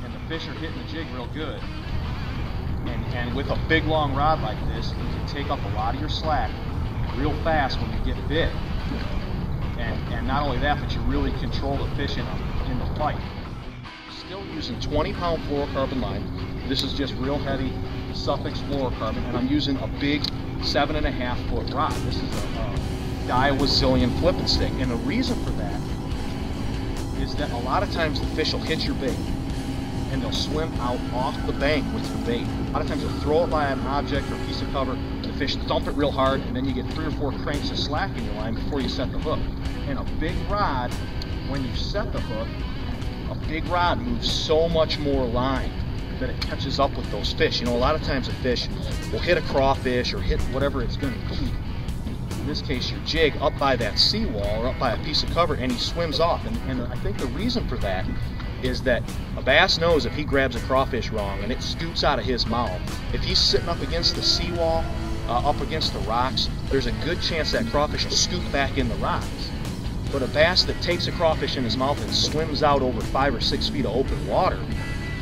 And the fish are hitting the jig real good. And with a big long rod like this, you can take up a lot of your slack real fast when you get bit. And not only that, but you really control the fish in the fight. Still using 20-pound fluorocarbon line. This is just real heavy Suffix fluorocarbon, and I'm using a big 7.5-foot rod. This is a Daiwa Zillion flipping stick, and the reason for that is that a lot of times the fish will hit your bait and they'll swim out off the bank with your bait. A lot of times you'll throw it by an object or a piece of cover, and the fish thump it real hard, and then you get 3 or 4 cranks of slack in your line before you set the hook. And a big rod, when you set the hook, a big rod moves so much more line that it catches up with those fish. You know, a lot of times a fish will hit a crawfish or hit whatever it's going to eat. In this case, your jig up by that seawall or up by a piece of cover, and he swims off. And I think the reason for that is that a bass knows if he grabs a crawfish wrong and it scoots out of his mouth, if he's sitting up against the seawall, up against the rocks, there's a good chance that crawfish will scoot back in the rocks. But a bass that takes a crawfish in his mouth and swims out over 5 or 6 feet of open water,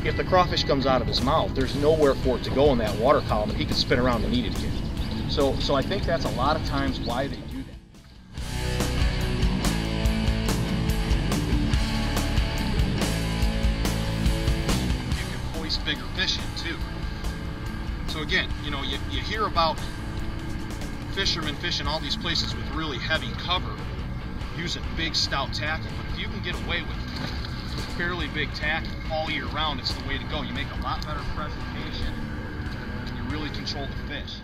if the crawfish comes out of his mouth, there's nowhere for it to go in that water column, and he can spin around and eat it again. So I think that's a lot of times why they do that. You can hoist bigger fish in too. So again, you know, you hear about fishermen fishing all these places with really heavy cover using big stout tackle, but if you can get away with fairly big tackle all year round, it's the way to go. You make a lot better presentation, and you really control the fish.